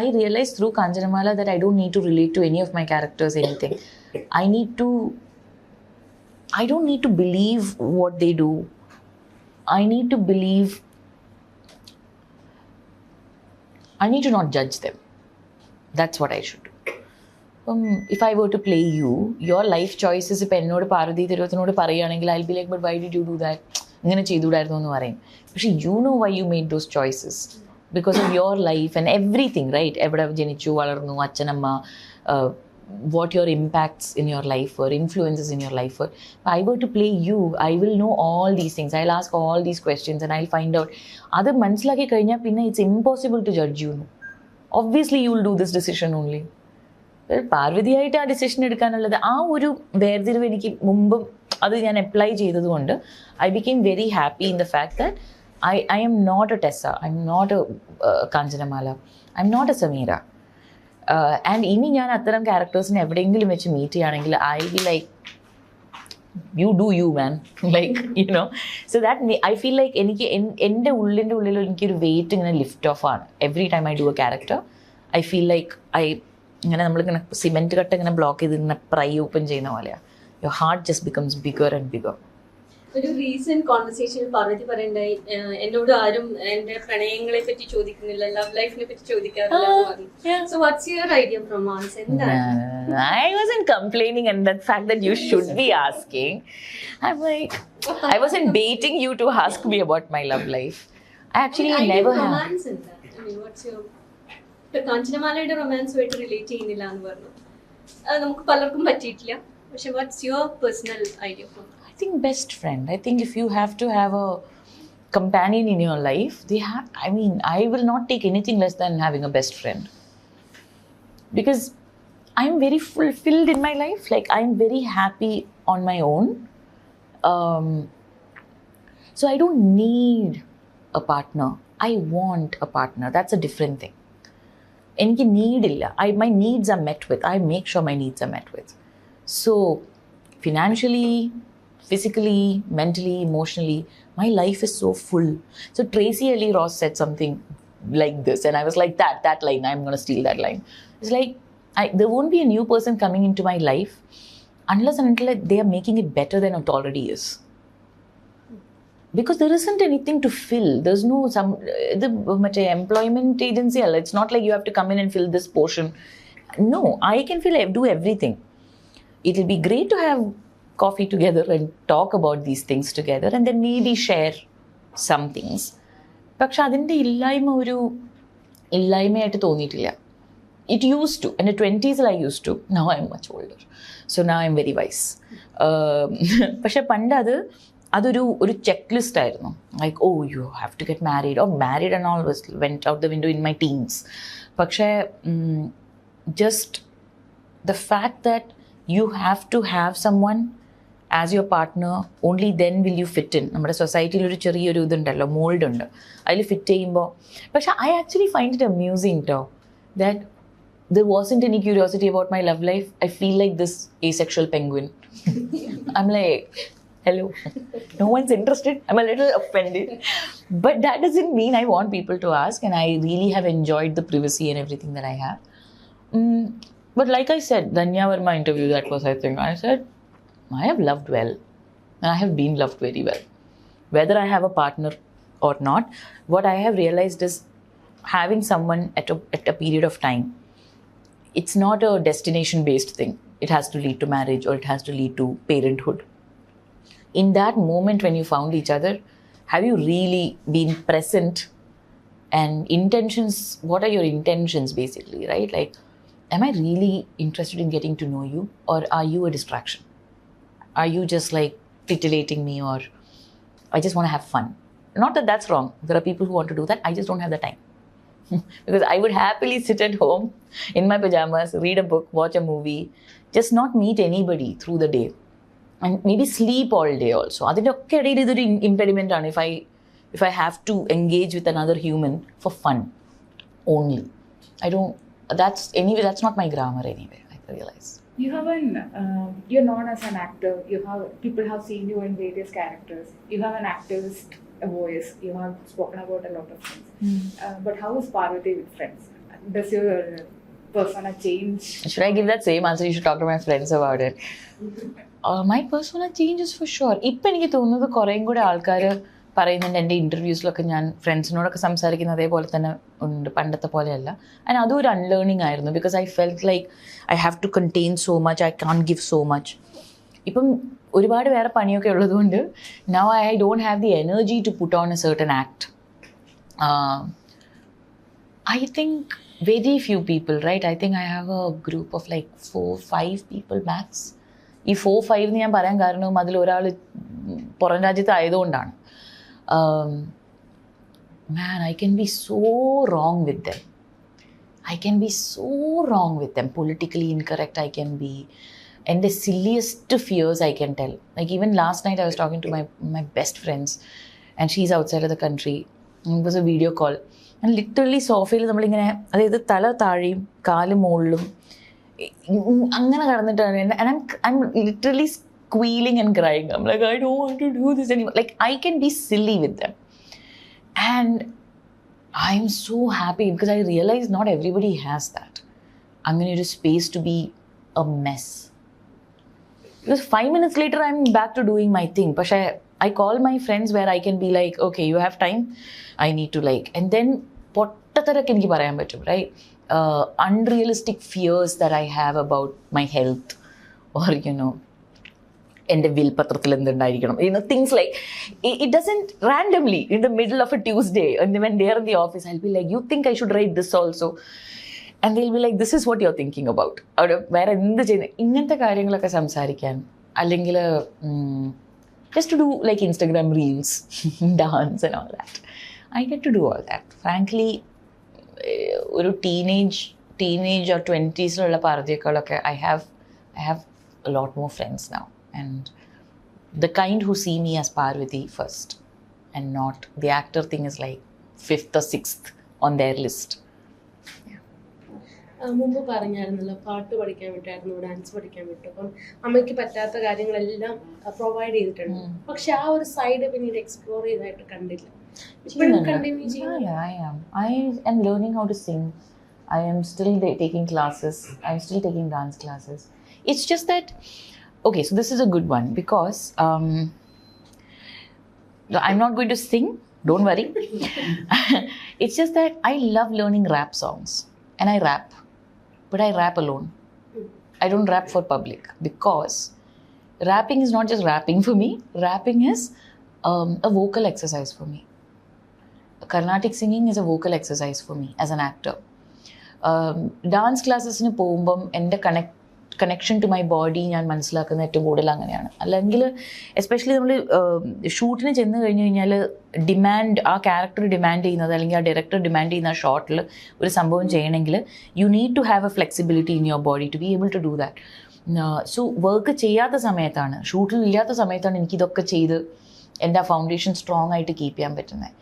I realized through Kanjanamala that I don't need to relate to any of my characters anything. I don't need to believe what they do. I need to not judge them. That's what I should do. If I were to play you, your life choices if എന്നോട് പാർവതി തിരുവോത്തിനോട് പറയുകയാണെങ്കിൽ I'll be like, but why did you do that? ഇങ്ങനെ ചെയ്തുകൂടായിരുന്നു എന്ന് പറയും. പക്ഷേ you know why you made those choices. Because of your life and everything, right? എവിടെ ജനിച്ചു വളർന്നു അച്ഛനമ്മ, what your impacts in your life were, influences in your life were. If I were to play you, I will know all these things. I'll ask all these questions and I'll find out. അത് മനസ്സിലാക്കി കഴിഞ്ഞാൽ പിന്നെ it's impossible to judge you. Obviously you will do this decision only. പാർവതിയായിട്ട് ആ decision എടുക്കാനുള്ളത് ആ ഒരു വേർതിരിവ് എനിക്ക് മുമ്പ് അത് ഞാൻ അപ്ലൈ ചെയ്തതുകൊണ്ട് I became very happy in the fact that I am not a Tessa, I'm not a Kanjanamala, I'm not a Samira. And ഇനി ഞാൻ അത്തരം ക്യാരക്ടേഴ്സിനെ എവിടെയെങ്കിലും വെച്ച് മീറ്റ് ചെയ്യുകയാണെങ്കിൽ I be like you do you, man. Like, you know, so that I feel like എനിക്ക് എൻ്റെ ഉള്ളിൽ എനിക്കൊരു വെയിറ്റ് ഇങ്ങനെ ലിഫ്റ്റ് ഓഫ് ആണ്. Every time I do a character, I feel like ഇങ്ങനെ നമ്മളിങ്ങനെ സിമെൻറ്റ് കട്ട ഇങ്ങനെ ബ്ലോക്ക് ചെയ്ത് ഇങ്ങനെ പ്രൈ ഓപ്പൺ ചെയ്യുന്ന പോലെയാണ്. Your heart just becomes bigger and bigger. ഒരു റീസെന്റ് കോൺവെർസേഷനിൽ പാർവതി പറയണ്ടായി, എന്നോട് ആരും എന്റെ പ്രണയങ്ങളെ പറ്റി ചോദിക്കുന്നില്ല, ലവ് ലൈഫിനെ പറ്റി ചോദിക്കാറില്ല. So what's your idea from us? I wasn't complaining and the fact that you should be asking. I'm like, I wasn't baiting you to ask me about my love life. I actually never have. Romance in that. I mean, what's your കാഞ്ചനമാലയുടെ റൊമാൻസുമായിട്ട് relate ചെയ്യുന്നില്ല എന്ന് പറഞ്ഞു. അത് നമുക്ക് പലർക്കും പറ്റിയിട്ടില്ല. പക്ഷെ what's your personal idea from? I think best friend. I think if you have to have a companion in your life, I will not take anything less than having a best friend. Because I'm very fulfilled in my life. Like, I'm very happy on my own. So I don't need a partner. I want a partner. That's a different thing. എനിക്ക് നീഡില്ല. My needs are met with. I make sure my needs are met with. So financially, physically, mentally, emotionally, my life is so full. So Tracy Ellie Ross said something like this and I was like, that line, I'm going to steal that line. It's like, there won't be a new person coming into my life unless and until they are making it better than it already is. Because there isn't anything to fill. There's no the employment agency. It's not like you have to come in and fill this portion. No, I can do everything. It'll be great to have coffee together and talk about these things together and then maybe share some things. പക്ഷെ അതിൻ്റെ ഇല്ലായ്മയായിട്ട് തോന്നിയിട്ടില്ല. It used to. In the 20s I used to. Now I'm much older. So now I'm very wise. പക്ഷെ പണ്ട് അതൊരു checklist ആയിരുന്നു. Like, oh you have to get married or married and all went out the window in my teens. പക്ഷേ just the fact that you have to have someone as your partner, only then will you fit in. നമ്മുടെ സൊസൈറ്റിയിൽ ഒരു ചെറിയൊരു ഇതുണ്ടല്ലോ, mould ഉണ്ട്, അതിൽ fit ചെയ്യുമ്പോൾ. പക്ഷെ I actually find it amusing ട്ടോ that there wasn't any curiosity about my love life. I feel like this asexual penguin. I'm like, hello, no one's interested. I'm a little offended. But that doesn't mean I want people to ask, and I really have enjoyed the privacy and everything that I have. But like I said, Dhanya Verma interview, that was, I think, I said, I have loved well. And I have been loved very well. Whether I have a partner or not, what I have realized is having someone at a period of time, it's not a destination-based thing. It has to lead to marriage or it has to lead to parenthood. In that moment when you found each other, have you really been present? And intentions, what are your intentions basically, right? Like, am I really interested in getting to know you, or are you a distraction? Are you just like titillating me, or I just want to have fun? Not that that's wrong. There are people who want to do that. I just don't have the time. Because I would happily sit at home in my pajamas, read a book, watch a movie, just not meet anybody through the day, and maybe sleep all day also. Adinokke ideyil idoru impediment aanu if I have to engage with another human for fun only. That's not my grammar anyway, I realize. You have you're known as an actor. People have seen you in various characters. You have an activist voice. You have spoken about a lot of things. But how is Parvathy with friends? does your persona change? Should I give that same answer? You should talk to my friends about it. My persona changes for sure. ഇപ്പം എനിക്ക് തോന്നുന്നത് കുറേയും കൂടെ ആൾക്കാർ പറയുന്നുണ്ട് എൻ്റെ ഇൻ്റർവ്യൂസിലൊക്കെ ഞാൻ ഫ്രണ്ട്സിനോടൊക്കെ സംസാരിക്കുന്ന അതേപോലെ തന്നെ ഉണ്ട്, പണ്ടത്തെ പോലെയല്ല. ആൻഡ് അതും ഒരു അൺലേണിംഗ് ആയിരുന്നു, because I felt like I have to contain so much, I can give so much. ഇപ്പം ഒരുപാട് വേറെ പണിയൊക്കെ ഉള്ളതുകൊണ്ട് now I don't have the energy to put on a certain act. I think very few people, right? I think I have a group of like 4-5 people max. ഈ 4-5 ഞാൻ പറയാൻ കാരണം അതിൽ ഒരാൾ പുറം രാജ്യത്ത് ആയതുകൊണ്ടാണ്. Man, I can be so wrong with them. I can be so wrong with them. Politically incorrect I can be. And the silliest fears I can tell. Like even last night I was talking to my best friends and she's outside of the country. It was a video call. And literally സോഫയിൽ നമ്മളിങ്ങനെ, അതായത് തല താഴെയും കാല് മുകളിലും അങ്ങനെ കടന്നിട്ടാണ്. And I'm literally squealing and crying. I'm like, I don't want to do this anymore. Like I can be silly with them. And I'm so happy because I realize not everybody has that. അങ്ങനെ ഒരു space to be a mess. Because 5 minutes later I'm back to doing my thing. But I call my friends where I can be like, okay, you have time? I need to like, and then പൊട്ടത്തരൊക്കെ എനിക്ക് പറയാൻ പറ്റും, right? Unrealistic fears that I have about my health, or എൻ്റെ വിൽപത്രത്തിൽ എന്തുണ്ടായിരിക്കണം, things like, it doesn't randomly in the middle of a Tuesday and when they're in the office I'll be like, you think I should write this also? And they'll be like, this is what you're thinking about. വേറെ എന്ത് ചെയ്യുന്നത്, ഇങ്ങനത്തെ കാര്യങ്ങളൊക്കെ സംസാരിക്കാൻ, അല്ലെങ്കിൽ just to do like Instagram reels, dance and all that. I get to do all that. Frankly, ഒരു teenage or 20s ഉള്ള പാർവതിയേക്കാളൊക്കെ I have a lot more friends now, and the kind who see me as Parvathy first and not the actor thing is like 5th or 6th on their list. മുമ്പ് പറഞ്ഞായിരുന്നല്ലോ പാട്ട് പഠിക്കാൻ വിട്ടായിരുന്നു, dance പഠിക്കാൻ വിട്ടു. അപ്പം അമ്മയ്ക്ക് പറ്റാത്ത കാര്യങ്ങളെല്ലാം പ്രൊവൈഡ് ചെയ്തിട്ടുണ്ട്. പക്ഷെ ആ ഒരു സൈഡ് പിന്നീട് എക്സ്പ്ലോർ ചെയ്തായിട്ട് കണ്ടില്ല. I am learning how to sing. I am still taking classes. I am still taking dance classes. It's just that, okay, so this is a good one because I'm not going to sing, don't worry. It's just that I love learning rap songs and I rap, but I rap alone. I don't rap for public because rapping is not just rapping for me. Rapping is a vocal exercise for me. Carnatic singing is a vocal exercise for me as an actor. Dance classes nu povumbam ende connection to my body ഞാൻ മനസ്സിലാക്കുന്ന ഏറ്റവും കൂടുതൽ അങ്ങനെയാണ്. അല്ലെങ്കിൽ especially നമ്മൾ ഷൂട്ടിന് ചെന്ന് കഴിഞ്ഞ് കഴിഞ്ഞാൽ ആ ക്യാരക്ടർ ഡിമാൻഡ് ചെയ്യുന്നത് അല്ലെങ്കിൽ ആ ഡയറക്ടർ ഡിമാൻഡ് ചെയ്യുന്ന ആ ഷോട്ടിൽ ഒരു സംഭവം ചെയ്യണമെങ്കിൽ you need to have a flexibility in your body to be able to do that. So work ചെയ്യാത്ത സമയത്താണ്, ഷൂട്ടിൽ ഇല്ലാത്ത സമയത്താണ് എനിക്കിതൊക്കെ ചെയ്ത് എൻ്റെ ആ ഫൗണ്ടേഷൻ സ്ട്രോങ് ആയിട്ട് കീപ്പ് ചെയ്യാൻ പറ്റുന്നത്.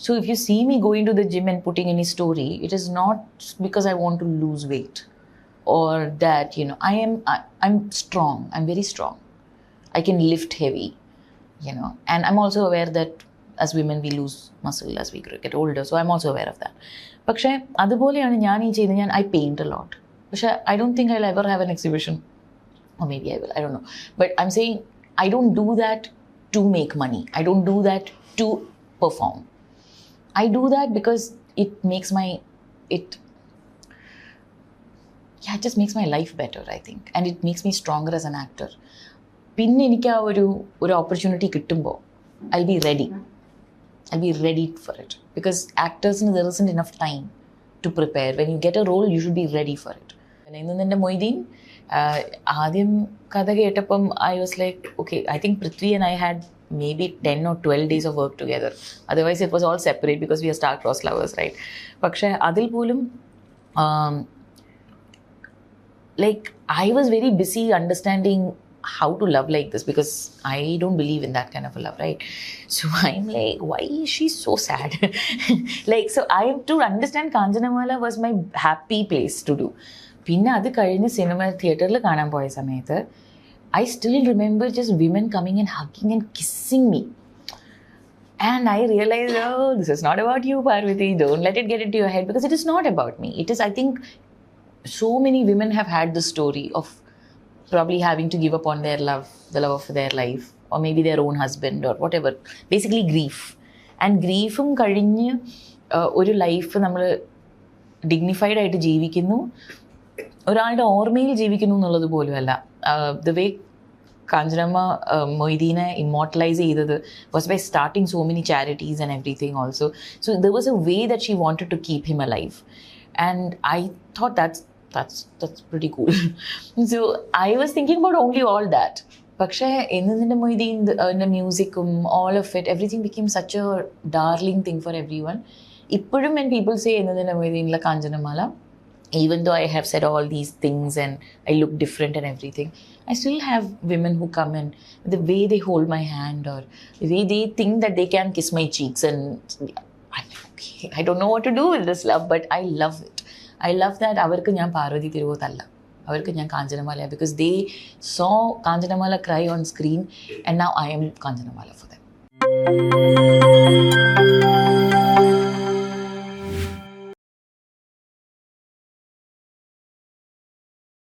So if you see me going to the gym and putting any story, it is not because I want to lose weight or that, I'm strong. I'm very strong. I can lift heavy, and I'm also aware that as women we lose muscle as we get older. So I'm also aware of that. പക്ഷേ അതുപോലെയാണ് ഞാൻ ഈ ചെയ്യുന്നത്. I paint a lot. പക്ഷേ I don't think I'll ever have an exhibition. Or maybe I will. I don't know. But I'm saying I don't do that to make money. I don't do that to perform. I do that because it just makes my life better, I think, and it makes me stronger as an actor. പിന്നെ എനിക്ക് ആ ഒരു opportunity കിട്ടുമ്പോൾ I'll be ready for it because actors, there isn't enough time to prepare. When you get a role, you should be ready for it. ഇന്ന് എൻ്റെ മൊയ്തീൻ ആദ്യം കഥ കേട്ടപ്പം I was like, okay, I think Prithvi and I had maybe 10 or 12 days of work together. Otherwise it was all separate because we are star-crossed lovers, right? പക്ഷേ അതിൽ പോലും like I was very busy understanding how to love like this because I don't believe in that kind of a love, right? So I'm like, why is she so sad? Like, so I have to understand Kanjanamala was my happy place to do. പിന്നെ അത് കഴിഞ്ഞ് cinema തിയേറ്ററിൽ കാണാൻ പോയ സമയത്ത് I still remember just women coming and hugging and kissing me. And I realized, oh, this is not about you, Parvathy. Don't let it get into your head, because it is not about me. It is, I think, so many women have had the story of probably having to give up on their love, the love of their life, or maybe their own husband or whatever. Basically, grief. And griefum കഴിഞ്ഞ് ഒരു life നമ്മൾ dignified ആയിട്ട് ജീവിക്കുന്നു, ഒരാളുടെ ഓർമ്മയിൽ ജീവിക്കുന്നു എന്നുള്ളത് പോലുമല്ല. ദ വേ കാഞ്ചനമ്മ മൊയ്തീനെ ഇമ്മോർട്ടലൈസ് ചെയ്തത് was by starting so many charities and everything also. So there was a way that she wanted to keep him alive. And I thought that's pretty cool. So I was thinking about only all that. പക്ഷേ എന്നതിൻ്റെ Moideen, the മ്യൂസിക്കും, all of it, everything became such a darling thing for everyone. ഇപ്പോഴും when people say എന്നതിൻ്റെ മൊയ്തീനിലെ Kanchanamala, even though I have said all these things and I look different and everything, I still have women who come and the way they hold my hand, or the way they think that they can kiss my cheeks, and I'm like, okay, I don't know what to do with this love, but I love it. I love that അവർക്ക് ഞാൻ പാർവതി തിരുവോത്തല്ല, അവർക്ക് ഞാൻ Kanchanamala, because they saw Kanjanamala cry on screen and now I am Kanjanamala for them.